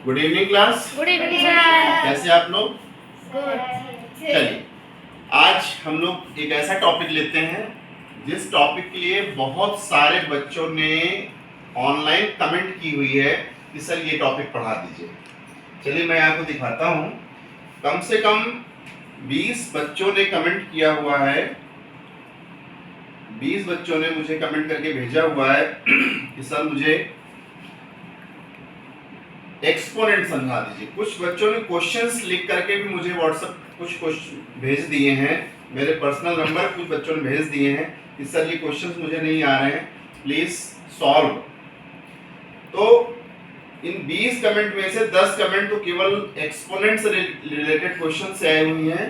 Good evening class. Good evening sir. कैसे आप लोग? चलिए, आज हम लोग एक ऐसा टॉपिक लेते हैं जिस टॉपिक के लिए बहुत सारे बच्चों ने ऑनलाइन कमेंट की हुई है कि सर ये टॉपिक पढ़ा दीजिए। चलिए मैं आपको दिखाता हूँ। कम से कम 20 बच्चों ने कमेंट किया हुआ है। 20 बच्चों ने मुझे कमेंट करके भेजा हुआ है कि सर मुझे एक्सपोनेंट समझा दीजिए। कुछ बच्चों ने क्वेश्चंस लिख करके भी मुझे व्हाट्सएप कुछ क्वेश्चन भेज दिए हैं, मेरे पर्सनल नंबर कुछ बच्चों ने भेज दिए हैं कि सर ये क्वेश्चंस मुझे नहीं आ रहे हैं, प्लीज सॉल्व। तो इन 20 कमेंट में से 10 कमेंट तो केवल एक्सपोनेंट से रिलेटेड क्वेश्चन से आए हुए हैं।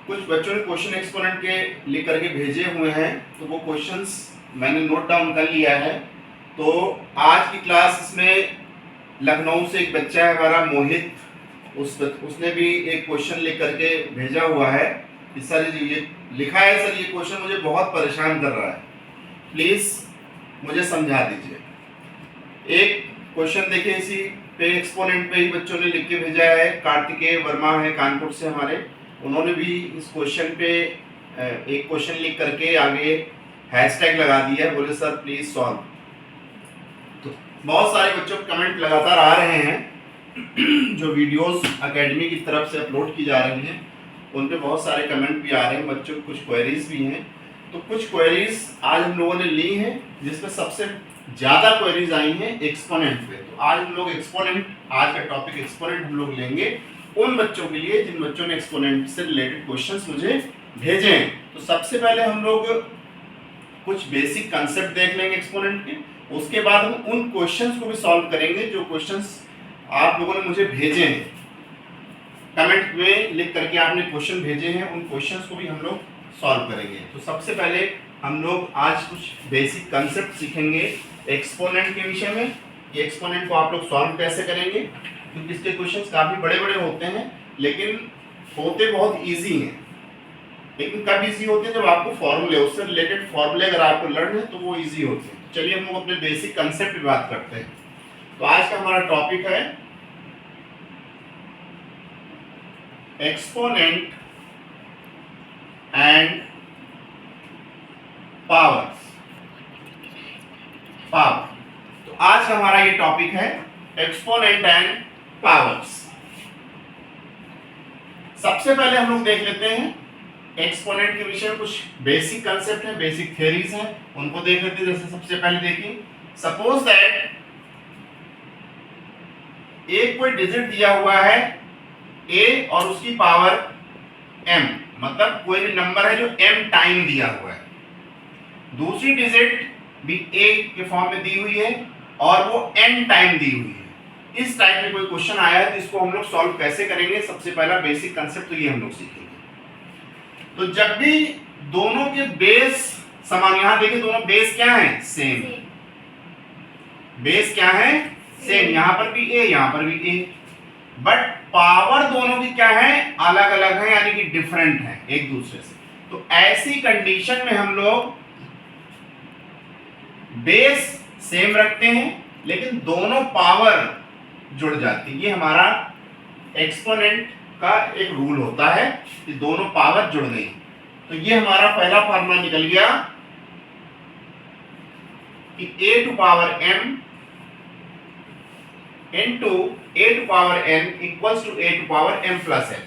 कुछ बच्चों ने क्वेश्चन एक्सपोनेंट के लिख करके भेजे हुए हैं, तो वो क्वेश्चंस मैंने नोट डाउन कर लिया है। तो आज की क्लास में लखनऊ से एक बच्चा है हमारा मोहित, उसने भी एक क्वेश्चन लिख करके भेजा हुआ है कि सर ये लिखा है, सर ये क्वेश्चन मुझे बहुत परेशान कर रहा है, प्लीज मुझे समझा दीजिए। एक क्वेश्चन देखिए, इसी पे एक्सपोनेंट पे ही बच्चों ने लिख के भेजा है। कार्तिकेय वर्मा है कानपुर से हमारे, उन्होंने भी इस क्वेश्चन पे एक क्वेश्चन लिख करके आगे हैशटैग लगा दिया है, बोले सर प्लीज सॉल्व। बहुत सारे बच्चों के कमेंट लगातार आ रहे हैं जो वीडियोस एकेडमी की तरफ से अपलोड की जा रही हैं, उन पे बहुत सारे कमेंट भी आ रहे हैं। बच्चों के कुछ क्वेरीज भी हैं, तो कुछ क्वेरीज आज हम लोगों ने ली हैं जिसमें सबसे ज़्यादा क्वेरीज आई हैं एक्सपोनेंट पे। तो आज हम लोग एक्सपोनेंट, आज का टॉपिक एक्सपोनेंट हम लोग लेंगे उन बच्चों के लिए जिन बच्चों ने एक्सपोनेंट से रिलेटेड क्वेश्चंस मुझे भेजे हैं। तो सबसे पहले हम लोग कुछ बेसिक कंसेप्ट देख लेंगे एक्सपोनेंट के, उसके बाद हम उन क्वेश्चंस को भी सॉल्व करेंगे जो क्वेश्चंस आप लोगों ने मुझे भेजे हैं, कमेंट में लिख करके आपने क्वेश्चन भेजे हैं, उन क्वेश्चंस को भी हम लोग सॉल्व करेंगे। तो सबसे पहले हम लोग आज कुछ बेसिक कंसेप्ट सीखेंगे एक्सपोनेंट के विषय में। ये एक्सपोनेंट को आप लोग सॉल्व कैसे करेंगे, क्योंकि इसके क्वेश्चंस काफ़ी बड़े बड़े होते हैं लेकिन होते बहुत ईजी हैं। लेकिन कब इजी होते हैं, जब आपको फॉर्मूले, उससे रिलेटेड फॉर्मूले अगर आपको लर्न है तो वो इजी होते हैं। चलिए हम लोग अपने बेसिक कंसेप्ट पे बात करते हैं। तो आज का हमारा टॉपिक है एक्सपोनेंट एंड पावर्स। पावर, तो आज का हमारा ये टॉपिक है एक्सपोनेंट एंड पावर्स। सबसे पहले हम लोग देख लेते हैं एक्सपोनेंट के विषय में कुछ बेसिक कंसेप्ट है, बेसिक थ्योरीज हैं, उनको देख लेते हैं। जैसे सबसे पहले देखिए, सपोज दैट एक कोई डिजिट दिया हुआ है a और उसकी पावर m, मतलब कोई भी नंबर है जो m टाइम दिया हुआ है। दूसरी डिजिट भी a के फॉर्म में दी हुई है और वो n टाइम दी हुई है। इस टाइप में कोई क्वेश्चन आया है तो इसको हम लोग सॉल्व कैसे करेंगे, सबसे पहला बेसिक कंसेप्ट तो ये हम लोग सीखेंगे। तो जब भी दोनों के बेस समान, यहां देखिए दोनों बेस क्या है, सेम। बेस क्या है, सेम। यहां पर भी a, यहां पर भी a, बट पावर दोनों की क्या है, अलग अलग है, यानी कि डिफरेंट है एक दूसरे से। तो ऐसी कंडीशन में हम लोग बेस सेम रखते हैं लेकिन दोनों पावर जुड़ जाती है। ये हमारा एक्सपोनेंट का एक रूल होता है कि दोनों पावर जुड़ गई। तो ये हमारा पहला फार्मूला निकल गया कि a to power m into a to power n equals to a to power m plus n।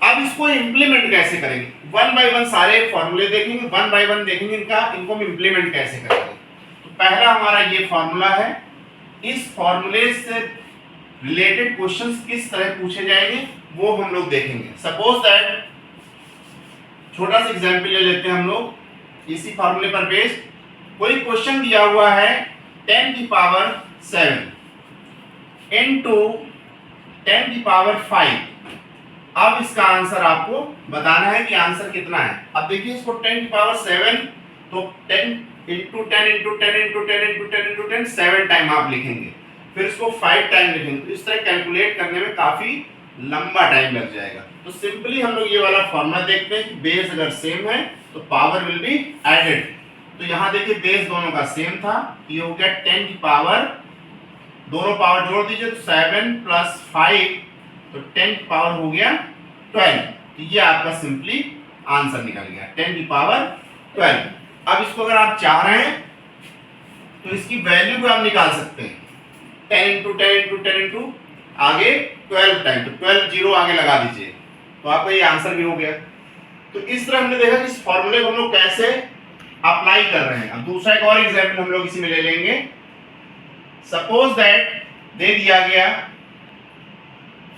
अब इसको इंप्लीमेंट कैसे करेंगे, वन बाय वन सारे फॉर्मूले देखेंगे, वन बाय वन देखेंगे इनको हम इंप्लीमेंट कैसे करेंगे। तो पहला हमारा ये फॉर्मूला है, इस फॉर्मूले से रिलेटेड क्वेश्चंस किस तरह पूछे जाएंगे वो हम लोग देखेंगे। सपोज दैट, छोटा सा एग्जांपल ले लेते हैं हम लोग इसी फॉर्मूले पर बेस्ड। कोई क्वेश्चन दिया हुआ है 10 की पावर 7 इनटू 10 की पावर 5। अब इसका आंसर आपको बताना है कि आंसर कितना है। अब देखिए इसको 10 की पावर 7, तो 10 into 10 into 10 into 10 into 10 into 10 7 time आप लिखेंगे, फिर इसको 5 टाइम लिखेंगे। तो इस तरह कैलकुलेट करने में काफी लंबा टाइम लग जाएगा। तो सिंपली हम लोग ये वाला फॉर्मूला देखते हैं कि बेस अगर सेम है तो पावर विल बी एडेड। तो यहां देखिए बेस दोनों का सेम था, ये हो गया 10 की पावर दोनों पावर जोड़ दीजिए तो 7 + 5 तो 10 की पावर हो गया 12। तो ये आपका सिंपली आंसर निकल गया 10 की पावर 12। अब इसको अगर आप चाह रहे हैं तो इसकी वैल्यू भी आप निकाल सकते हैं 10 × 10 × 10 × आगे 12 टाइम, तो 12 जीरो आगे लगा दीजिए तो आपका ये आंसर भी हो गया। तो इस तरह हमने देखा कि इस फॉर्मूले को हम लोग कैसे अप्लाई कर रहे हैं। अब दूसरा एक और एग्जाम्पल हम लोग इसी में ले लेंगे। सपोज दैट दे दिया गया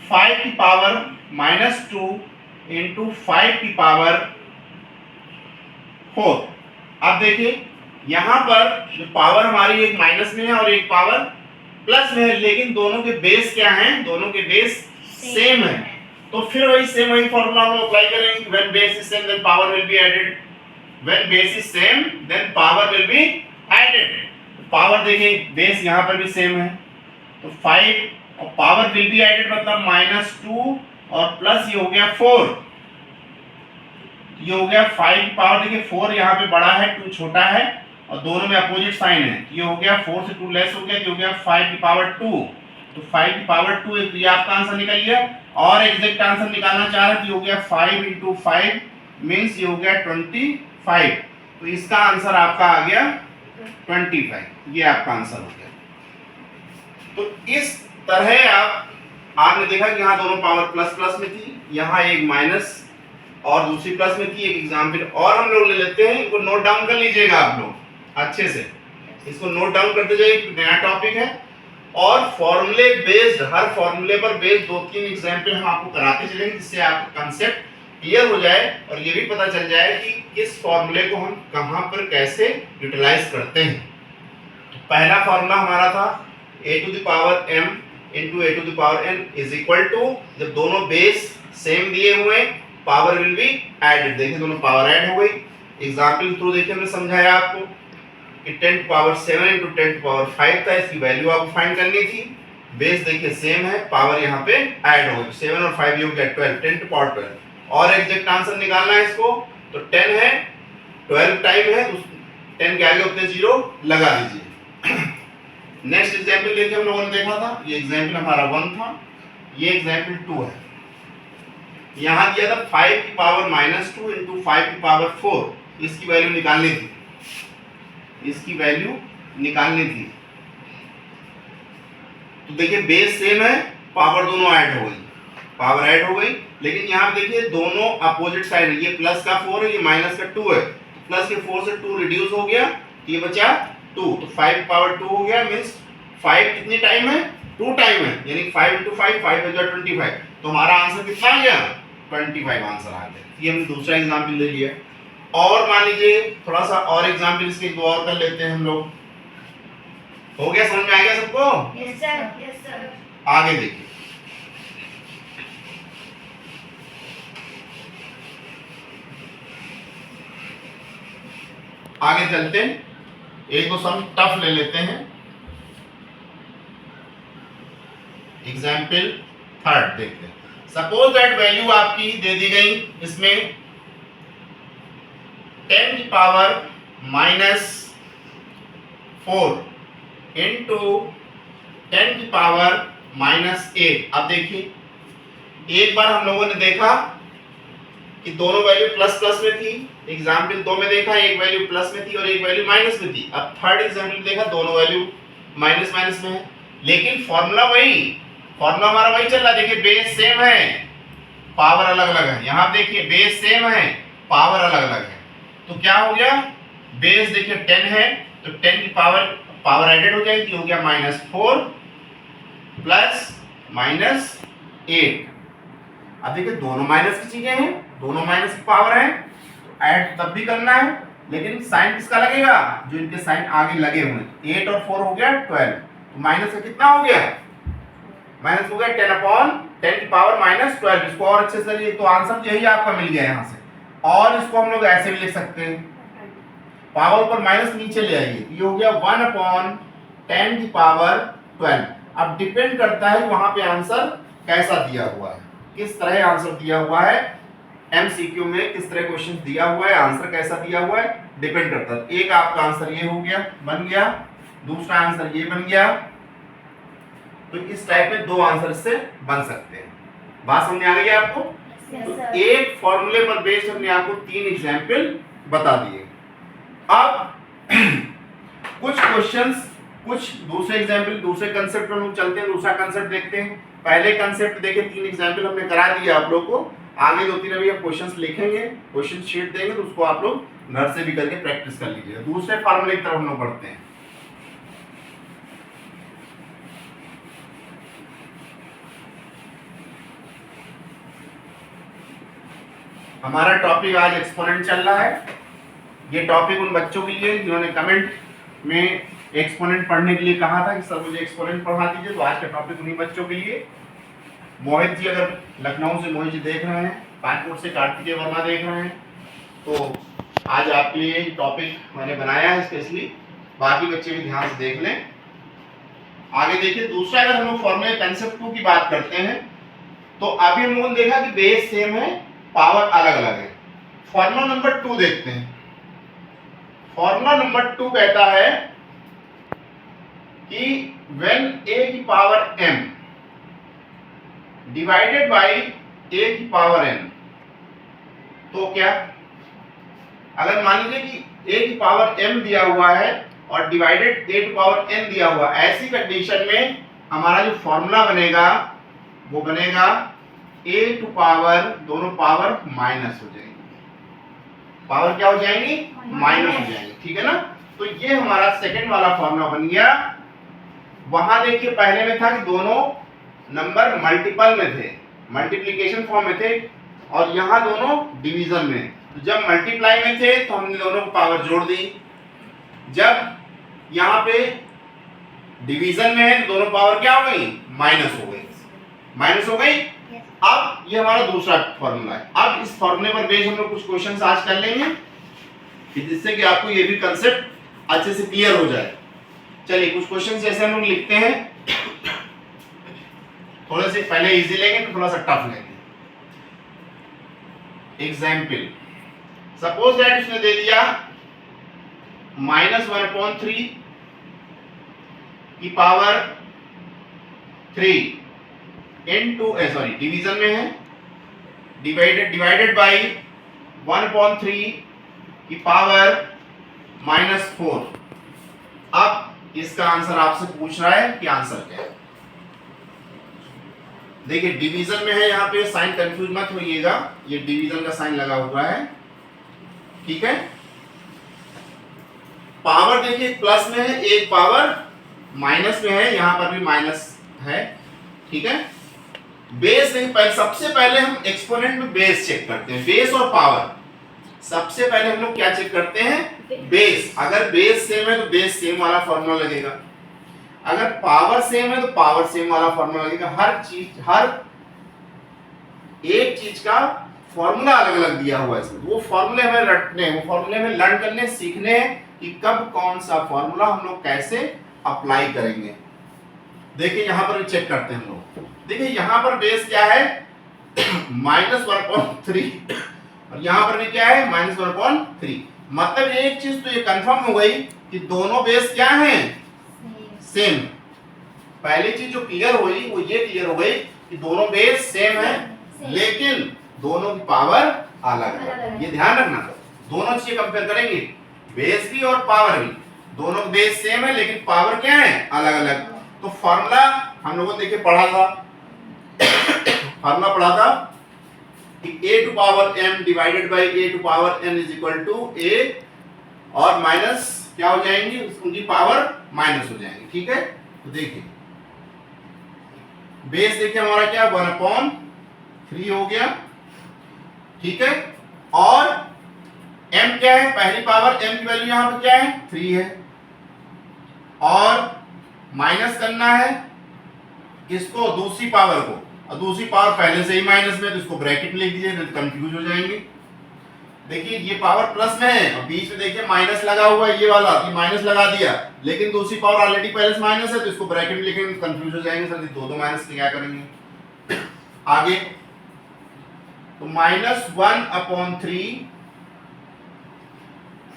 5 की पावर -2 × 5 की पावर 4। अब देखिए यहां पर जो पावर हमारी एक माइनस में है और एक पावर प्लस में है, लेकिन दोनों के बेस क्या हैं? दोनों के बेस सेम है। तो फिर वही फॉर्मूला हम अप्लाई करेंगे। When base is same then power will be added, when base is same then power will be added. Power देखिए बेस यहां पर भी सेम है तो 5 और पावर विल बी एडेड मतलब -2 और प्लस ये हो गया 4। ये हो गया 5 की पावर, देखिए 4 यहाँ पे बड़ा है 2 छोटा है और दोनों में अपोजिट साइन है। ये हो गया 4 से 2 लेस हो गया तो हो गया 5 की पावर 2। तो 5 की पावर 2 है तो ये आपका आंसर निकल गया। और एग्जैक्ट आंसर निकालना चाह रहे हैं तो ये हो गया 5 × 5 मींस ये हो गया 25। तो इसका आंसर आपका आ गया 25। ये आपका आंसर हो गया। तो इस तरह आपने देखा कि यहाँ दोनों पावर प्लस प्लस में थी, यहाँ एक माइनस और दूसरी प्लस में थी। एक एग्जाम्पल और हम लोग ले लेते हैं, इनको नोट डाउन कर लीजिएगा आप लोग अच्छे से, इसको नोट डाउन करते जाइए। नया टॉपिक है और फॉर्मूले बेस्ड, हर फॉर्मूले पर बेस्ड 2-3 एग्जाम्पल हम आपको कराते चलेंगे जिससे आपका कंसेप्ट क्लियर हो जाए और ये भी पता चल जाए कि किस फॉर्मूले को हम कहाँ पर कैसे यूटिलाइज करते हैं। तो पहला फॉर्मूला हमारा था a⁴ m × a⁴n is equal to, जब दोनों बेस सेम दिए हुए पावर विल बी एडेड। देखिए दोनों पावर ऐड हो गई। एग्जाम्पल थ्रू देखिए हमने समझाया आपको कि 10⁻⁷ × 10⁵ था, इसकी वैल्यू आपको फाइंड करनी थी। बेस देखिए सेम है, पावर यहाँ पे ऐड हो गई 7 और 5 ये हो गया 12, 10⁻12। और एग्जैक्ट आंसर निकालना है इसको तो 10 है 12 टाइम है, उस 10 के आगे उतने जीरो लगा दीजिए। नेक्स्ट एग्जाम्पल देखिए हम लोगों ने देखा था, ये एग्जाम्पल हमारा 1 था, ये एग्जाम्पल 2 है। यहाँ दिया था 5 की पावर -2 × 5 की पावर 4, इसकी वैल्यू निकालनी थी, इसकी वैल्यू निकालनी थी। तो देखिए बेस सेम है, पावर दोनों ऐड हो गई, पावर ऐड हो गई, लेकिन यहाँ पे देखिए दोनों अपोजिट साइड है। ये प्लस का 4 है, ये माइनस का 2 है। प्लस के 4 से 2 रिड्यूस हो गया, ये बचा 2, तो 5 की पावर 2 हो गया। मींस 5 कितनी टाइम है? 2 टाइम है, यानी 5 × 5 5 बचा 25। तो हमारा आंसर कितना आ गया? 25 आंसर आ गया। ये हमने दूसरा एग्जाम्पल ले लिया। और मान लीजिए थोड़ा सा और एग्जाम्पल इसके दो और कर लेते हैं हम लोग। हो गया, समझ में आ गया सबको? Yes sir, yes sir. आगे देखिए, आगे चलते हैं, एक दो सम टफ ले लेते हैं। एग्जाम्पल 3 देखते हैं। सपोज दैट वैल्यू आपकी दे दी गई इसमें 10 की पावर -4 × 10 की पावर -8। अब देखिए एक बार हम लोगों ने देखा कि दोनों वैल्यू प्लस प्लस में थी। एग्जाम्पल 2 में देखा एक वैल्यू प्लस में थी और एक वैल्यू माइनस में थी। अब थर्ड एग्जाम्पल देखा दोनों वैल्यू माइनस माइनस में है, लेकिन फॉर्मूला हमारा वही चल रहा है। देखिए बेस सेम है, पावर अलग अलग है। यहाँ देखिए बेस सेम है, पावर अलग अलग है। तो क्या हो गया? बेस देखिए 10 है तो 10 की पावर एडेड हो जाएगी, हो गया -4 प्लस -8। अब देखिए दोनों माइनस की चीजें हैं, दोनों माइनस की पावर है, तो ऐड तब भी करना है, लेकिन साइन किसका लगेगा? जो इनके साइन आगे लगे हुए हैं। 8 और 4 हो गया 12, तो माइनस का कितना हो गया? माइनस हो गया 10 की पावर -12। इसको और अच्छे से, तो आंसर यही आपका मिल गया यहाँ से। और इसको हम लोग ऐसे भी लिख सकते हैं, पावर पर माइनस नीचे ले आइए, ये हो गया 1/10 की पावर 12। अब डिपेंड करता है वहां पे आंसर कैसा दिया हुआ है, किस तरह आंसर दिया हुआ है। एमसीक्यू में किस तरह क्वेश्चन दिया हुआ है, आंसर कैसा दिया हुआ है, डिपेंड करता है। एक आपका आंसर ये हो गया, बन गया, दूसरा आंसर ये बन गया, तो इस टाइप में दो आंसर से बन सकते हैं। बात समझ आ गई आपको? तो एक फॉर्मूले पर बेस्ड हमने आपको 3 एग्जाम्पल बता दिए। अब कुछ क्वेश्चंस, कुछ दूसरे एग्जाम्पल, दूसरे कंसेप्ट पर हम चलते हैं, दूसरा कंसेप्ट देखते हैं। पहले कंसेप्ट देखे, 3 एग्जाम्पल हमने करा दिया आप लोग को। आगे 2-3 अभी हम क्वेश्चंस लिखेंगे, क्वेश्चन शीट देंगे, तो उसको आप लोग घर से भी करके प्रैक्टिस कर लीजिएगा। दूसरे फार्मूले की तरफ हम लोग बढ़ते हैं। हमारा टॉपिक आज एक्सपोनेंट चल रहा है। ये टॉपिक उन बच्चों के लिए जिन्होंने कमेंट में एक्सपोनेंट पढ़ने के लिए कहा था कि सर मुझे एक्सपोनेंट पढ़ा दीजिए, तो आज का टॉपिक उन्हीं बच्चों के लिए। मोहित जी, अगर लखनऊ से मोहित जी देख रहे हैं, कानपुर से कार्तिकेय वर्मा देख रहे हैं, तो आज आपके लिए टॉपिक मैंने बनाया है स्पेशली। बाकी बच्चे भी ध्यान से देख लें। आगे देखिए, दूसरा अगर हम लोग फॉर्मूले कंसेप्ट 2 की बात करते हैं, तो अभी हम लोगों ने देखा कि बेस सेम है, पावर अलग अलग है। फॉर्मूला नंबर 2 देखते हैं। फॉर्मूला नंबर 2 कहता है कि when a की power m divided by a की पावर n, तो क्या, अगर मान लीजिए कि a की पावर m दिया हुआ है और divided a to power n दिया हुआ, ऐसी कंडीशन में हमारा जो फॉर्मूला बनेगा वो बनेगा a टू पावर, दोनों पावर माइनस हो जाएंगे। पावर क्या हो जाएंगी? माइनस हो जाएंगे, ठीक है ना। तो ये हमारा सेकंड वाला फॉर्मूला बन गया। वहां देखिए पहले में था कि दोनों नंबर मल्टीपल में थे, मल्टीप्लिकेशन फॉर्म में थे, और यहाँ दोनों डिवीजन में। तो जब मल्टीप्लाई में थे तो हमने दोनों को पावर जोड़ दी, जब यहाँ पे डिवीजन में है तो दोनों पावर क्या हो गई? माइनस हो गई, माइनस हो गई। अब ये हमारा दूसरा फॉर्मूला है। अब इस फॉर्मूले पर बेस्ड हम लोग कुछ क्वेश्चंस आज कर लेंगे कि जिससे कि आपको ये भी कंसेप्ट अच्छे से क्लियर हो जाए। चलिए कुछ क्वेश्चन जैसे हम लोग लिखते हैं, थोड़े से पहले इजी लेंगे फिर थोड़ा सा टफ लेंगे। एग्जाम्पल, सपोज दैट उसने दे दिया -1/3 की पावर 3 इनटू, सॉरी डिवीजन में है, डिवाइडेड बाई 1/3 की पावर -4। अब इसका आंसर आपसे पूछ रहा है कि आंसर क्या है। देखिए डिवीजन में है, यहाँ पे साइन कंफ्यूज मत होइएगा, ये डिवीजन का साइन लगा हुआ है, ठीक है। पावर देखिए प्लस में है, एक पावर माइनस में है, यहाँ पर भी माइनस है, ठीक है। बेस नहीं, पहले सबसे पहले हम एक्सपोनेंट में बेस चेक करते हैं, बेस और पावर। सबसे पहले हम लोग क्या चेक करते हैं? बेस। अगर बेस सेम है तो बेस सेम वाला फॉर्मूला लगेगा, अगर पावर सेम है तो पावर सेम वाला फॉर्मूला लगेगा। हर चीज, हर एक चीज का फॉर्मूला अलग अलग दिया हुआ है इसमें। वो फॉर्मूले हमें रटने हैं, वो फॉर्मूले हमें लर्न करने, सीखने हैं कि कब कौन सा फॉर्मूला हम लोग कैसे अप्लाई करेंगे। देखिए यहां पर चेक करते हैं हम लोग। देखिए यहां पर बेस क्या है? -1/3, और यहां पर भी क्या है? -1/3। मतलब एक चीज तो ये कंफर्म हो गई कि दोनों बेस क्या हैं? सेम। पहली चीज जो क्लियर हुई वो ये क्लियर हो गई कि दोनों बेस सेम है, लेकिन दोनों की पावर अलग है। ये ध्यान रखना, दोनों चीजें कंपेयर करेंगे, बेस भी और पावर भी। दोनों बेस सेम है लेकिन पावर क्या है? अलग अलग। तो फॉर्मूला हम लोगों ने देखिए पढ़ा था, फॉर्मूला पढ़ा था कि a to power m divided by a to power n is equal to a, और माइनस क्या हो जाएंगी? उनकी पावर माइनस हो जाएंगी, ठीक है। तो देखिए बेस देखिए हमारा क्या 1/3 हो गया, ठीक है। और m क्या है? पहली पावर m की वैल्यू यहां पर क्या है? 3 है, और माइनस करना है किसको? दूसरी पावर को, और दूसरी पावर पहले से ही माइनस में, तो इसको ब्रैकेट लिख दीजिए, नहीं तो कंफ्यूज हो जाएंगे। देखिए ये पावर प्लस में है और बीच में देखिए माइनस लगा हुआ है, ये वाला कि माइनस लगा दिया, लेकिन दूसरी पावर ऑलरेडी पहले से माइनस है, तो इसको ब्रैकेट में लिखेंगे तो कंफ्यूज हो जाएंगे, सर दो माइनस क्या करेंगे आगे। तो -1/3।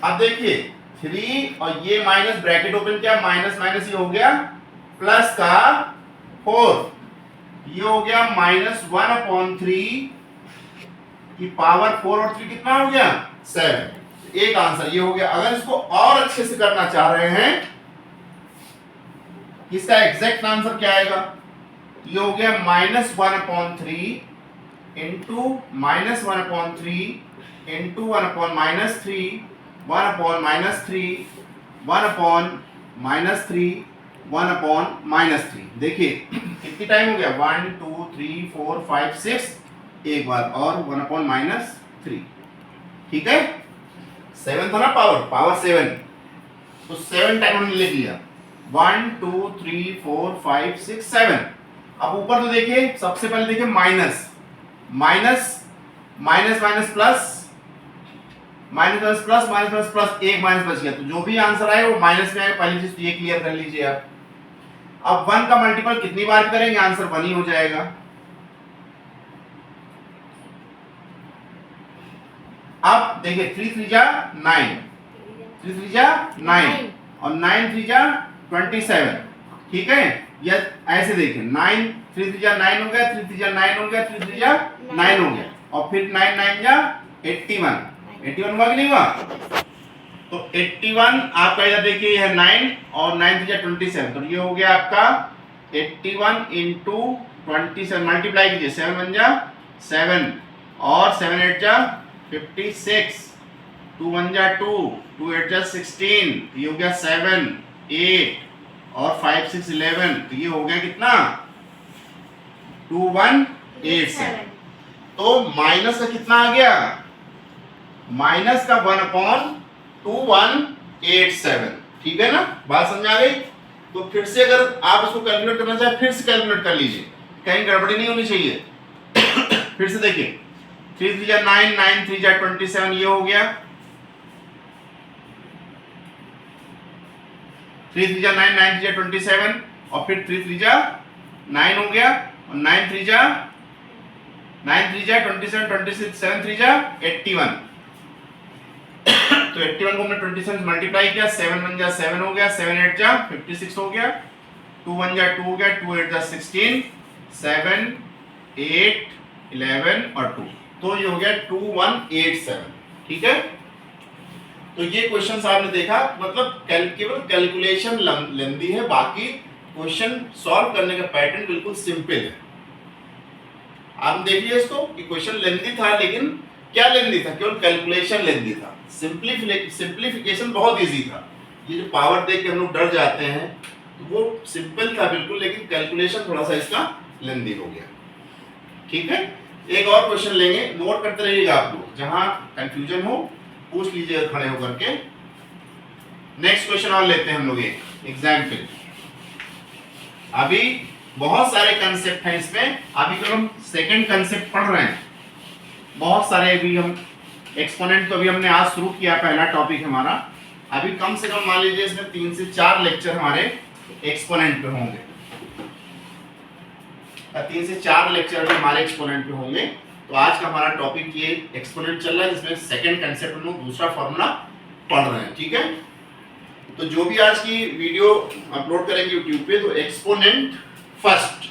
अब देखिए 3 और ये माइनस, ब्रैकेट ओपन किया, माइनस माइनस ये हो गया प्लस का 4, ये हो गया -1/3 की पावर 4 और 3 कितना हो गया 7। एक आंसर ये हो गया। अगर इसको और अच्छे से करना चाह रहे हैं, इसका एग्जैक्ट आंसर क्या आएगा, ये हो गया -1/3 इंटू -1/3 इंटू 1/-3 1/-3 1/-3 1/-3। देखिए कितनी टाइम हो गया 1 2 3 4 5 6, एक बार और 1/-3। ठीक है, 7 था ना पावर 7, तो 7 टाइम हमने लिख लिया 1 2 3 4 5 6 7। अब ऊपर तो देखिए, सबसे पहले देखिए माइनस प्लस एक माइनस बच गया, तो जो भी आंसर आए वो माइनस में आएगा। पहली चीज तो ये क्लियर कर लीजिए आप। अब 1 का मल्टीपल कितनी बार करेंगे, आंसर 1 ही हो जाएगा। अब देखिए 3 3 जा 9, 3 3 जा 9 और 9 3 जा 27। ठीक है, या ऐसे देखिए 9 3 3 जा 9 हो गया, 3 3 जा 9 हो गया, 3 3 जा 9 हो गया, और फिर 9 9 जा 81 हुआ कि नहीं हुआ। तो 81 आपका इधर देखिए ये है 9 और 9 3 जा 27, तो ये हो गया आपका 81 इंटू 27 मल्टीप्लाई कीजिए, 7 1 जा 7 और 7 8 जा 56, 2 1 जा 2, 2 8 जा 16, ये हो गया 7 8 और 5 6 11, तो ये हो गया कितना 2187। तो माइनस का कितना आ गया, माइनस का 1/2187। ठीक है ना, बात समझ आ गई। तो फिर से अगर आप इसको कैलकुलेट करना चाहे, फिर से कैलकुलेट कर लीजिए, कहीं गड़बड़ी नहीं होनी चाहिए। फिर से देखिए 3 3 जा 9 9 3 जा 27, ये हो गया 3 3 जा 9 9 3 जा 27, और फिर 3 3 जा 9 हो गया, और 9 3 जा 27 26 7 3 जा 81। तो 81 को हमने 27 मल्टीप्लाई किया, 7 1 जा 7 हो गया, 7 8 जा 56 हो गया, 2 1 जा 2 हो गया, 2 8 जा 16, 7 8 11 और 2, तो ये हो गया 2187। ठीक है, तो ये क्वेश्चन आपने देखा, मतलब केवल कैलकुलेशन लेंदी है, बाकी क्वेश्चन सॉल्व करने का पैटर्न बिल्कुल सिंपल है। आप देखिए इसको कि क्वेश्चन लेंदी था, लेकिन क्या लेंदी था, केवल कैलकुलेशन लेंदी था। सिंप्लीफिकेशन बहुत इजी था। ये जो पावर देख के हम लोग डर जाते हैं, तो वो सिंपल था बिल्कुल, लेकिन कैलकुलेशन थोड़ा सा इसका लेंदी हो गया। ठीक है, एक और क्वेश्चन लेंगे, नोट करते रहिएगा आप लोग, जहां कंफ्यूजन हो पूछ लीजिएगा खड़े होकर के। नेक्स्ट क्वेश्चन और लेते हैं हम लोग एक एग्जाम्पल। अभी बहुत सारे कंसेप्ट हैं इसमें, अभी तो हम सेकंड कंसेप्ट पढ़ रहे हैं, बहुत सारे अभी हम एक्सपोनेंट तो अभी हमने आज शुरू किया, पहला टॉपिक हमारा। अभी कम से कम मान लीजिए इसमें 3 से 4 लेक्चर हमारे एक्सपोनेंट पे होंगे, 3 से 4 लेक्चर हमारे एक्सपोनेंट पे होंगे। तो आज का हमारा टॉपिक ये एक्सपोनेंट चल रहा है, जिसमें सेकंड कंसेप्ट हम लोग दूसरा फॉर्मूला पढ़ रहे हैं। ठीक है, तो जो भी आज की वीडियो अपलोड करेंगे यूट्यूब पे, तो exponent first,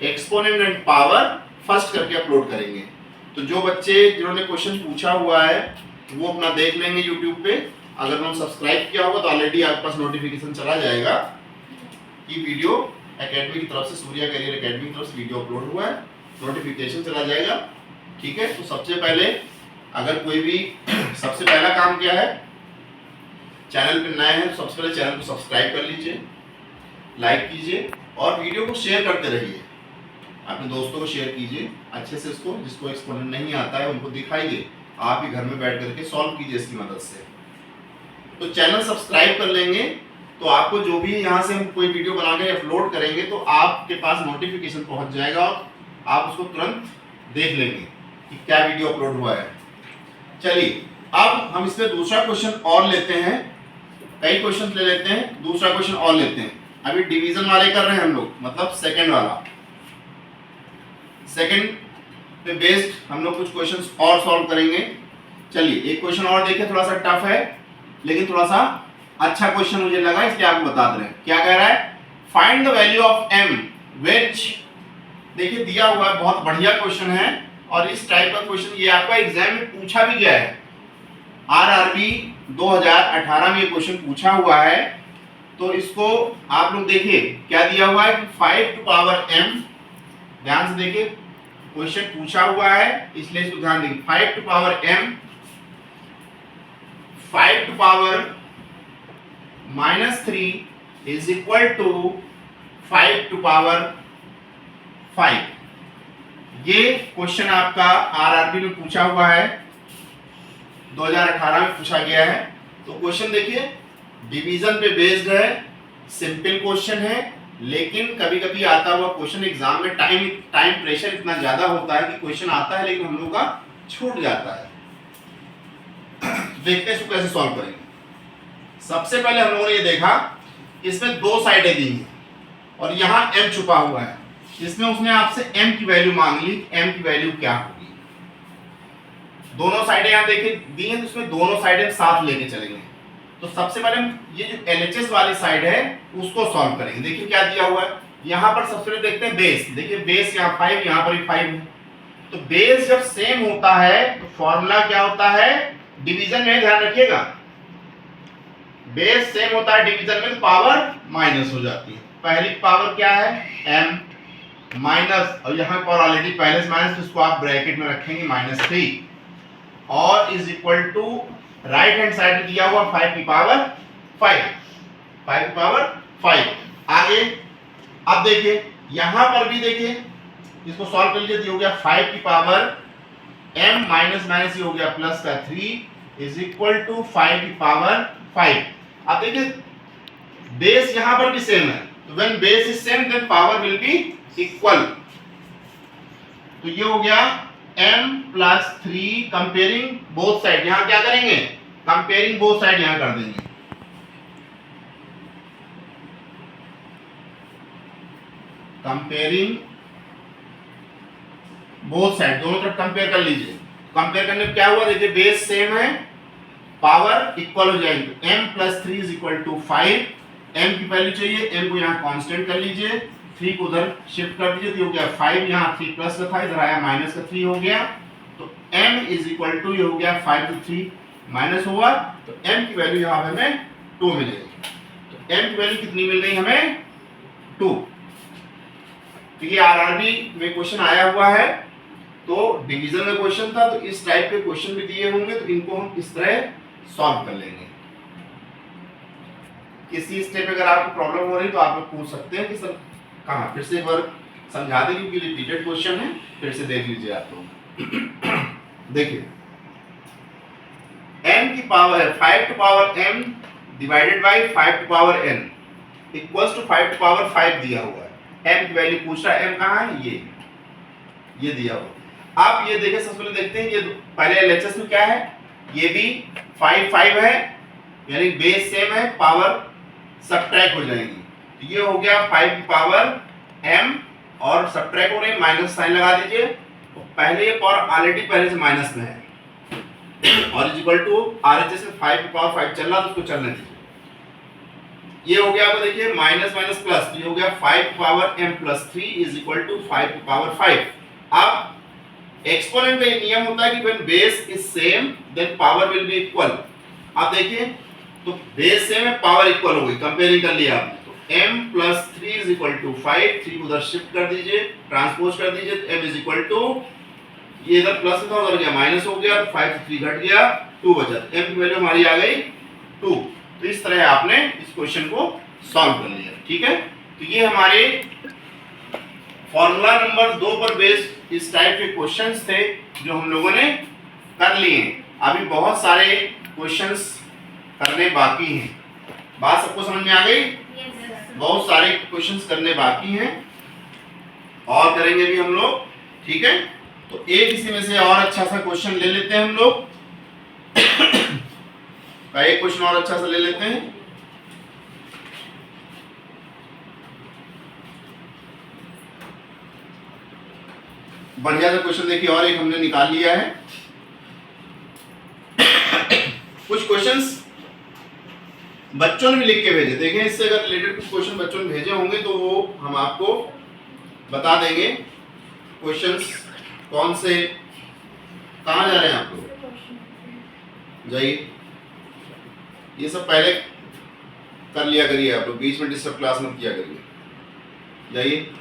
exponent and power first करके अपलोड करेंगे। तो जो बच्चे जिन्होंने क्वेश्चन पूछा हुआ है वो अपना देख लेंगे यूट्यूब पे। अगर उन्होंने सब्सक्राइब किया होगा तो ऑलरेडी आपके पास नोटिफिकेशन चला जाएगा कि वीडियो एकेडमी की तरफ से, सूर्या करियर एकेडमी की तरफ से वीडियो अपलोड हुआ है, नोटिफिकेशन चला जाएगा। ठीक है, तो सबसे पहले अगर कोई भी सबसे पहला काम क्या है, चैनल पे नए हैं तो सबसे पहले चैनल को सब्सक्राइब कर लीजिए, लाइक कीजिए और वीडियो को शेयर करते रहिए, अपने दोस्तों को शेयर कीजिए अच्छे से। इसको जिसको एक्सपोनेंट नहीं आता है उनको दिखाइए, आप ही घर में बैठ करके सॉल्व कीजिए इसकी मदद से। तो चैनल सब्सक्राइब कर लेंगे तो आपको जो भी यहाँ से हम कोई वीडियो बना के अपलोड करेंगे तो आपके पास नोटिफिकेशन पहुँच जाएगा और आप उसको तुरंत देख लेंगे कि क्या वीडियो अपलोड हुआ है। चलिए अब हम इसमें दूसरा क्वेश्चन और लेते हैं, कई क्वेश्चन ले लेते हैं, दूसरा क्वेश्चन और लेते हैं। अभी डिवीजन वाले कर रहे हैं हम लोग, मतलब सेकंड वाला, सेकंड पे बेस्ड हम लोग कुछ क्वेश्चंस और सॉल्व करेंगे। चलिए एक क्वेश्चन और देखिए, थोड़ा सा टफ है लेकिन थोड़ा सा अच्छा क्वेश्चन मुझे लगा, इसलिए आपको बता दे रहे हैं। क्या कह रहा है, find the value of m which, देखिए दिया हुआ है, बहुत बढ़िया क्वेश्चन है और इस टाइप का क्वेश्चन ये आपका एग्जाम में पूछा भी गया है। आरआरबी 2018 में ये क्वेश्चन पूछा हुआ है। तो इसको आप लोग देखिए क्या दिया हुआ है, 5 टू पावर m, ध्यान से देखिए क्वेश्चन पूछा हुआ है इसलिए इसको ध्यान देंगे। 5 to power m, 5 to power -3 is equal to 5 to power 5। ये क्वेश्चन आपका आरआरबी में पूछा हुआ है, 2018 में पूछा गया है। तो क्वेश्चन देखिए डिवीजन पे बेस्ड है, सिंपल क्वेश्चन है, लेकिन कभी कभी आता हुआ क्वेश्चन एग्जाम में टाइम प्रेशर इतना ज्यादा होता है कि क्वेश्चन आता है लेकिन हम लोग का छूट जाता है। देखते हैं इसको कैसे सॉल्व करेंगे। सबसे पहले हम लोगों ने ये देखा इसमें दो साइडें दी हैं और यहाँ m छुपा हुआ है, इसमें उसने आपसे m की वैल्यू मांग ली, m की वैल्यू क्या होगी। दोनों साइडें यहाँ देखिए दी हैं, तो इसमें दोनों साइडें साथ लेके चलेंगे। तो सबसे पहले हम ये जो LHS वाली साइड है उसको सॉल्व करेंगे। देखिए क्या दिया हुआ है, यहाँ पर सबसे पहले देखते हैं बेस। देखिए बेस यहाँ 5, यहाँ पर भी 5 है। तो बेस जब सेम होता है तो फॉर्मूला क्या होता है, डिवीजन में ध्यान रखिएगा, बेस सेम होता है डिवीजन में तो पावर माइनस हो जाती है। पहली पावर क्या है m माइनस, और यहाँ पर ऑलरेडी पहले से माइनस, तो इसको आप ब्रैकेट में रखेंगे -3 और is equal to right hand side में दिया हुआ 5 की पावर 5, 5 की पावर 5। आगे अब देखिए यहां पर भी देखिए इसको सॉल्व कर लीजिए, हो गया 5 की पावर m माइनस माइनस ये हो गया प्लस का 3 इज इक्वल टू 5 की पावर 5। अब देखिए बेस यहां पर भी सेम है, तो when base is same then power will be equal. तो ये हो गया m plus 3 comparing both side, यहां क्या करेंगे कंपेयरिंग बोथ साइड यहां कर देंगे। कंपेयरिंग बोथ साइड, दोनों तरफ कंपेयर कर लीजिए। कंपेयर करने में क्या हुआ, देखिए बेस सेम है, पावर इक्वल हो जाएगी। m plus 3 is equal to 5, m की वैल्यू चाहिए, m को यहां कांस्टेंट कर लीजिए, 3 को उधर शिफ्ट कर दीजिए, तो हो गया 5, यहाँ 3 प्लस का था, इधर आया माइनस का 3 हो गया। तो m इज इक्वल टू ये हो गया 5 to 3 माइनस हुआ, तो m की वैल्यू यहाँ पे हमें 2 मिलेगी। तो m की वैल्यू कितनी मिल गई हमें 2। तो ये आरआरबी में क्वेश्चन आया हुआ है, तो डिवीजन में क्वेश्चन था, तो इस टाइप के क्वेश्चन भी दिए होंगे, तो इनको हम इस तरह सॉल्व कर लेंगे। किसी स्टेप अगर आपको प्रॉब्लम हो रही तो आप लोग पूछ सकते हैं कि सर कहाँ, फिर से एक बार समझा दें क्योंकि रिपीटेड क्वेश्चन है, फिर से देख लीजिए आप लोग। देखिए m की पावर है 5 to power m divided by 5 to power n equals to 5 to power 5 दिया हुआ है। m की वैल्यू पूछ रहा है, m कहाँ है, ये दिया हुआ। आप ये देखिए सबसे पहले देखते हैं, ये पहले LHS में क्या है, ये भी 5 5 है, यानी बेस सेम है, पावर सबट्रैक्ट हो जाएगी। तो ये हो गया 5 की पावर m और सबट्रैक्ट हो रही है, माइनस साइन लगा दीजिए। तो पहले ये पावर ऑलरेडी पहले से माइनस में है और इज इक्वल टू RHS में 5 की पावर 5 चल रहा तो उसको चलने दीजिए। ये हो गया आपको देखिए माइनस माइनस प्लस, तो ये हो गया 5 की power m plus 3 is equal to 5 की पावर 5। अब एक्सपोनेंट का ये नियम होता है कि when base is same then power will be equal. आप देखिए तो बेस सेम है, पावर इक्वल हो गई, कंपेयरिंग कर लिया आपने। तो m plus 3 is equal to 5, 3 को उधर शिफ्ट कर दीजिए, ट्रांसपोज कर दीजिए, तो m इज इक्वल टू, ये इधर प्लस था उधर गया माइनस हो गया, 5 से 3 घट गया, 2 बचा, m की वैल्यू हमारी आ गई 2। तो इस तरह आपने इस क्वेश्चन को सॉल्व कर लिया, ठीक है। तो ये हमारे फॉर्मूला नंबर 2 पर बेस्ड इस टाइप के क्वेश्चंस थे जो हम लोगों ने कर लिए। अभी बहुत सारे क्वेश्चंस करने बाकी हैं। बात सबको समझ में आ गई? बहुत सारे क्वेश्चंस करने बाकी हैं और करेंगे भी हम लोग, ठीक है। तो एक इसी में से और अच्छा सा क्वेश्चन ले लेते हैं हम लोग एक क्वेश्चन और अच्छा सा ले लेते हैं। बढ़िया सा क्वेश्चन देखिए, और एक हमने निकाल लिया है। कुछ क्वेश्चंस बच्चों ने भी लिख के भेजे, देखें इससे अगर रिलेटेड कुछ क्वेश्चन बच्चों ने भेजे होंगे तो वो हम आपको बता देंगे क्वेश्चंस कौन से। कहाँ जा रहे हैं आप लोग? जाइए, ये सब पहले कर लिया करिए आप लोग, बीच में डिस्टर्ब क्लास मत किया करिए। जाइए,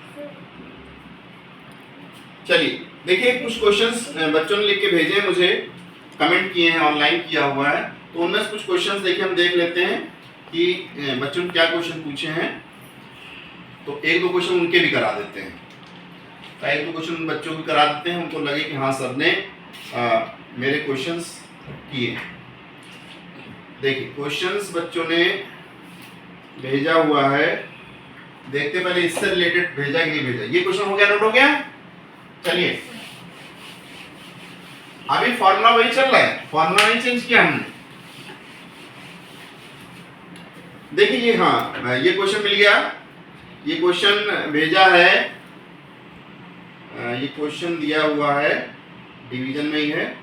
चलिए देखिए, कुछ क्वेश्चंस बच्चों ने लिख के भेजे हैं मुझे, कमेंट किए हैं, ऑनलाइन किया हुआ है, तो उनमें से कुछ क्वेश्चंस देखिए हम देख लेते हैं कि बच्चों ने क्या क्वेश्चन पूछे हैं। तो एक दो क्वेश्चन उनके भी करा देते हैं, तो एक दो क्वेश्चन बच्चों को करा देते हैं, उनको लगे कि हाँ सर ने मेरे क्वेश्चंस किए। देखिए क्वेश्चंस बच्चों ने भेजा हुआ है, देखते पहले इससे रिलेटेड भेजा कि नहीं भेजा। ये क्वेश्चन हो गया, नोट हो गया? चलिए, अभी फॉर्मूला वही चल रहा है, फॉर्मूला नहीं चेंज किया हमने। देखिए ये, हाँ ये क्वेश्चन मिल गया, ये क्वेश्चन भेजा है, ये क्वेश्चन दिया हुआ है, डिवीजन में ही है।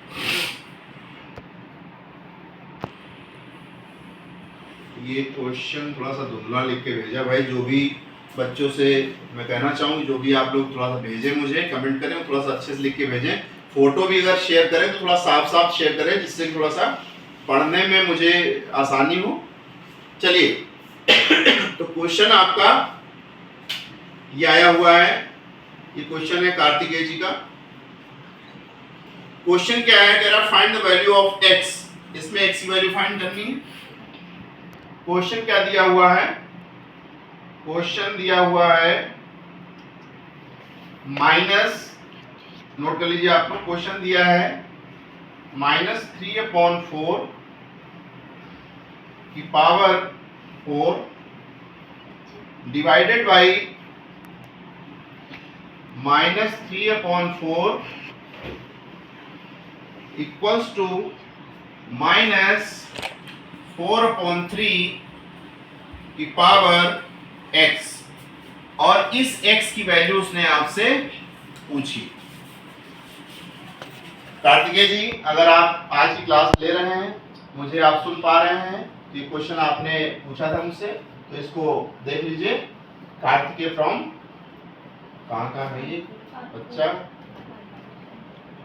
ये क्वेश्चन थोड़ा सा धुंधला लिख के भेजा भाई, जो भी बच्चों से मैं कहना चाहूँगी, जो भी आप लोग थोड़ा सा भेजें, मुझे कमेंट करें, थोड़ा सा अच्छे से लिख के भेजें। फोटो भी अगर शेयर करें तो थोड़ा साफ साफ शेयर करें, जिससे थोड़ा सा पढ़ने में मुझे आसानी हो। चलिए तो क्वेश्चन आपका ये आया हुआ है, ये क्वेश्चन है कार्तिकेय जी का। क्वेश्चन क्या है, कह रहा find the value of x, इसमें x की वैल्यू फाइंड करनी है। क्वेश्चन क्या दिया हुआ है, क्वेश्चन दिया हुआ है माइनस, नोट कर लीजिए आप लोग, क्वेश्चन दिया है -3/4 की power 4 divided by -3/4 equals to -4/3 की पावर x, और इस x की वैल्यू उसने आपसे पूछी। कार्तिकेय जी, अगर आप आज की क्लास ले रहे हैं, मुझे आप सुन पा रहे हैं, तो ये क्वेश्चन आपने पूछा था मुझसे, तो इसको देख लीजिए। कार्तिकेय फ्रॉम, कहाँ का है ये बच्चा?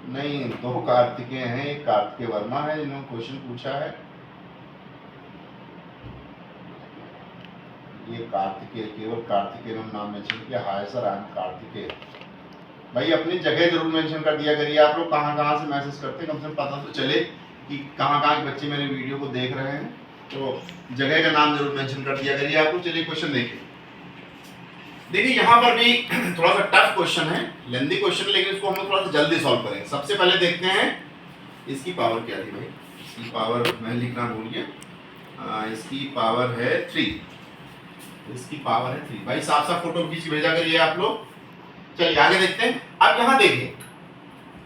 नहीं, दो कार्तिकेय हैं, एक कार्तिकेय वर्मा है जिन्होंने क्वेश्चन पूछा है, ये कार्तिकेय, केवल कार्तिकेय नाम मेंशन किया। Hi sir, I am Kartikeya. भाई अपनी जगह जरूर मेंशन कर दिया करिए, आप लोग कहाँ से मैसेज करते हैं, कम से कम पता तो चले कि कहाँ के बच्चे मेरे वीडियो को देख रहे हैं, तो जगह का नाम जरूर मेंशन कर दिया करिए आप लोग। चलिए क्वेश्चन देखिए यहाँ पर भी थोड़ा सा टफ क्वेश्चन है, लेंथी क्वेश्चन, लेकिन इसको हम लोग थोड़ा सा जल्दी सॉल्व करेंगे। सबसे पहले देखते हैं इसकी पावर क्या थी भाई, इसकी पावर मैं लिखना भूल गया, इसकी पावर है 3, इसकी पावर है 3। भाई साफ साफ फोटो खींच के भेजा करिए आप लोग। चलिए आगे देखते हैं। अब यहाँ देखिए,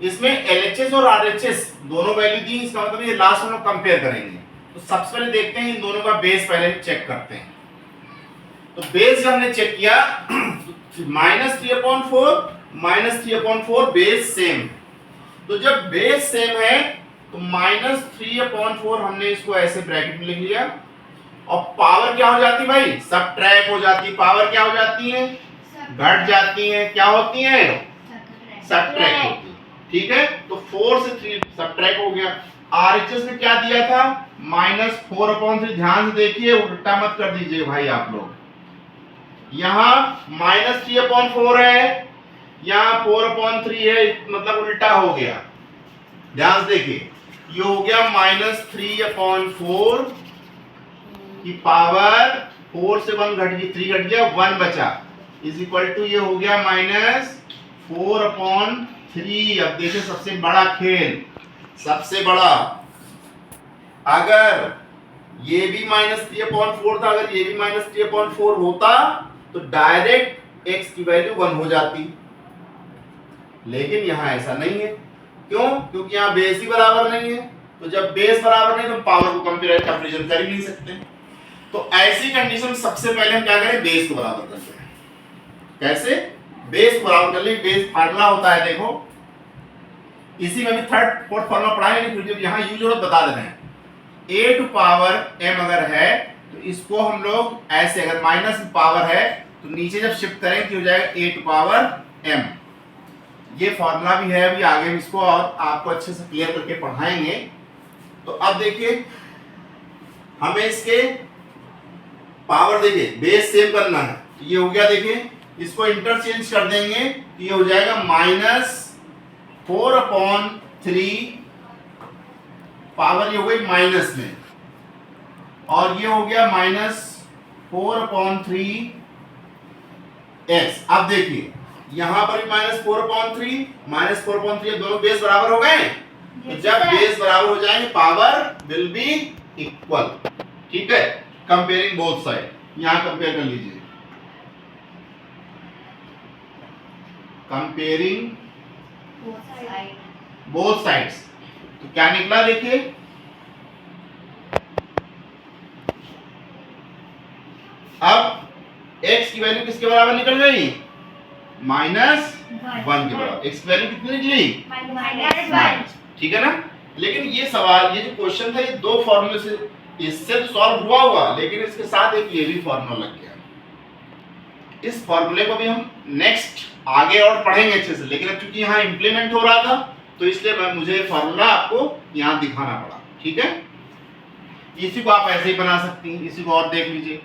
इसमें LHS और RHS दोनों वैल्यू दी, इसका मतलब ये लास्ट में कंपेयर करेंगे। तो सबसे पहले देखते हैं इन दोनों का बेस पहले चेक करते हैं। तो बेस जब हमने चेक किया -3/4 बेस सेम है, तो जब बेस सेम है तो -3/4 हमने इसको ऐसे ब्रैकेट में लिख लिया, और पावर क्या हो जाती भाई, सबट्रैक्ट हो जाती। पावर क्या हो जाती है, घट जाती है, क्या होती है, सबट्रैक्ट होती है। ठीक है, तो 4 से 3 सबट्रैक्ट हो गया। RHS में क्या दिया था, -4/3। ध्यान से देखिए, उल्टा मत कर दीजिए भाई आप लोग। यहाँ -3/4 है, यहाँ 4/3 है, मतलब उल्टा हो गया। ध्यान से देखिए, ये हो गया -3/4 की पावर 4 से 1 घट गई, 3 घट गया, 1 बचा, इज इक्वल टू ये हो गया -4/3। अब देखिए सबसे बड़ा खेल, सबसे बड़ा, अगर ये भी -3/4 था, अगर ये भी -3/4 होता तो डायरेक्ट x की वैल्यू 1 हो जाती, लेकिन यहां ऐसा नहीं है। क्यों? क्योंकि यहां बेस ही बराबर नहीं है, तो जब बेस बराबर नहीं तो पावर को कंपैरिजन कर ही नहीं सकते। तो ऐसी कंडीशन सबसे पहले हम क्या करें, बेस को बराबर करते हैं। कैसे? बेस को बराबर कर ले। बेस फार्मूला होता है, देखो इसी में भी थर्ड फोर्थ फार्मूला पढ़ा है, लेकिन जब यहाँ यूज हो बता दे रहे हैं। a टू पावर m अगर है तो इसको हम लोग ऐसे, अगर माइनस पावर है तो नीचे जब शिफ्ट करें तो हो जाएगा a टू पावर m। ये फॉर्मूला भी है, अभी आगे हम इसको और आपको अच्छे से क्लियर करके पढ़ाएंगे। तो अब देखिए हमें इसके पावर देखिए बेस सेम करना है, तो ये हो गया, देखिए इसको इंटरचेंज कर देंगे तो ये हो जाएगा -4/3 पावर, ये हो गई माइनस में, और ये हो गया -4/3x। अब देखिए यहां पर भी -4/3 -4/3, दोनों बेस बराबर हो गए। तो जब बेस बराबर हो जाएंगे पावर विल बी इक्वल। ठीक है, कंपेयरिंग बोथ साइड, यहां कंपेयर कर लीजिए, कंपेयरिंग बोथ साइड्स। तो क्या निकला देखिए, अब x की वैल्यू किसके बराबर निकल गई, -1 के बराबर। x की वैल्यू कितनी निकली, -1। ठीक है ना। लेकिन ये सवाल, ये जो क्वेश्चन था, ये दो फॉर्मूले से इससे तो सॉल्व हुआ होगा, लेकिन इसके साथ एक ये भी फॉर्मूला लग गया। इस फॉर्मूले को भी हम नेक्स्ट आगे और पढ़ेंगे अच्छे से, लेकिन अब चूंकि यहाँ इंप्लीमेंट हो रहा था तो इसलिए मुझे फॉर्मूला आपको यहाँ दिखाना पड़ा। ठीक है, इसी को आप ऐसे ही बना सकती हैं, इसी को और देख लीजिए।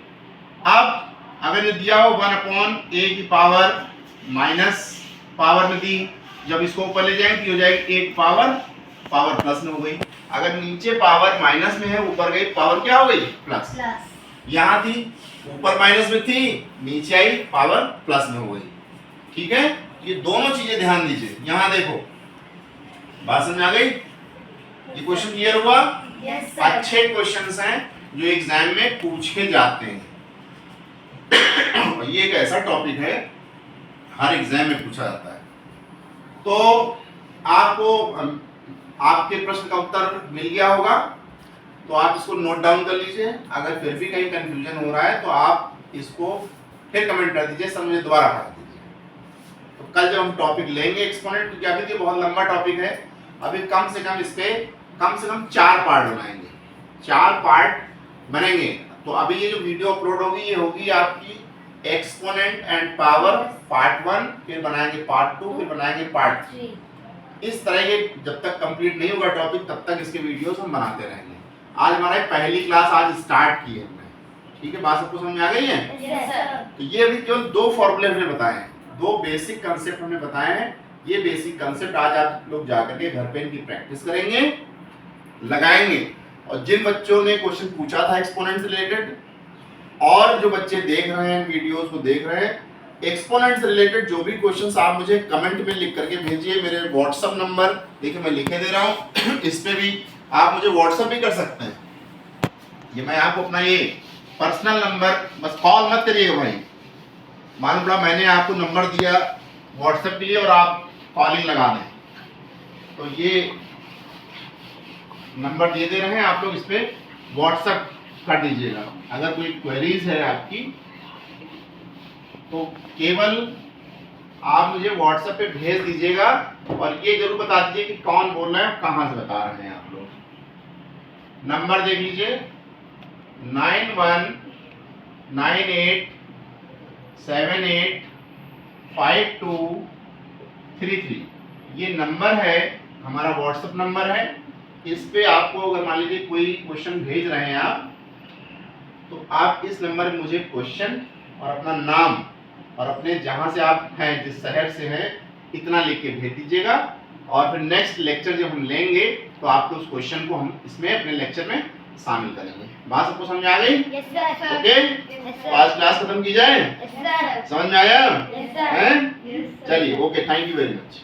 अब अगर ये दिया हो 1/a की पावर माइनस पावर में दी, जब इसको ऊपर ले जाएंगे तो हो जाएगी 8 पावर प्लस में हो गई। अगर नीचे पावर माइनस में है, ऊपर गई पावर क्या हो गई, प्लस। यहाँ थी ऊपर माइनस में थी, नीचे आई पावर प्लस में हो गई। ठीक है, ये दोनों चीजें ध्यान दीजिए। यहाँ देखो, बात समझ आ गई, ये क्वेश्चन क्लियर हुआ। अच्छे क्वेश्चंस हैं जो एग्जाम में पूछे जाते हैं। ये एक ऐसा टॉपिक है हर एग्जाम में पूछा जाता है। तो आपको आपके प्रश्न का उत्तर मिल गया होगा, तो आप इसको नोट डाउन कर लीजिए। अगर फिर भी कहीं कंफ्यूजन हो रहा है तो आप इसको फिर कमेंट कर दीजिए, समझे दोबारा पढ़ दीजिए। तो कल जब हम टॉपिक लेंगे एक्सपोनेंट, तो क्या भी बहुत लंबा टॉपिक है, अभी कम से कम इस पे कम से कम 4 पार्ट बनाएंगे, 4 पार्ट बनेंगे। तो अभी ये जो वीडियो अपलोड होगी, ये होगी आपकी एक्सपोनेंट एंड पावर पार्ट 1, फिर बनाएंगे पार्ट 2, फिर बनाएंगे पार्ट 3। इस तरह के जब तक कंप्लीट नहीं होगा टॉपिक, तब तक इसके वीडियोस हम बनाते रहेंगे। आज हमारा पहली क्लास आज स्टार्ट की है हमने। ठीक है, बात सबको समझ में आ गई है? Yes sir. तो ये अभी केवल 2 फॉर्मूले हमने बताए हैं, 2 बेसिक कंसेप्ट हमने बताए हैं। ये बेसिक कंसेप्ट आज आप लोग जाकर के घर पे इनकी प्रैक्टिस करेंगे, लगाएंगे। और जिन बच्चों ने क्वेश्चन पूछा था एक्सपोनेंट से रिलेटेड, और जो बच्चे देख रहे हैं वीडियोस को देख रहे हैं, एक्सपोनेंट से रिलेटेड जो भी क्वेश्चंस आप मुझे कमेंट में लिख करके भेजिए। मेरे व्हाट्सएप नंबर देखिए मैं लिखे दे रहा हूँ इस पे भी आप मुझे व्हाट्सएप भी कर सकते हैं। ये मैं आपको अपना ये पर्सनल नंबर, बस कॉल मत करिएगा भाई, मालूम पड़ा मैंने आपको नंबर दिया व्हाट्सएप के लिए और आप कॉलिंग लगा दें, तो ये नंबर दे रहे हैं, आप लोग इस पे व्हाट्सएप कर दीजिएगा। अगर कोई क्वेरीज है आपकी तो केवल आप मुझे व्हाट्सएप पे भेज दीजिएगा, और ये जरूर बता दीजिए कि कौन बोल रहा है, कहां से बता रहे हैं आप लोग। नंबर देख लीजिए 9198785233, ये नंबर है हमारा, व्हाट्सएप नंबर है। इस पे आपको अगर मान लीजिए कोई क्वेश्चन भेज रहे हैं आप, तो आप इस नंबर पे मुझे क्वेश्चन और अपना नाम और अपने जहां से आप हैं, जिस शहर से हैं, इतना लिख के भेज दीजिएगा। और फिर नेक्स्ट लेक्चर जब हम लेंगे तो आपको उस क्वेश्चन को हम इसमें अपने लेक्चर में शामिल करेंगे। बात सबको समझ में आ गई? Yes sir. ओके, आज क्लास खत्म की जाए? Yes sir. समझ में आया? Yes sir. चलिए, okay, thank you very much.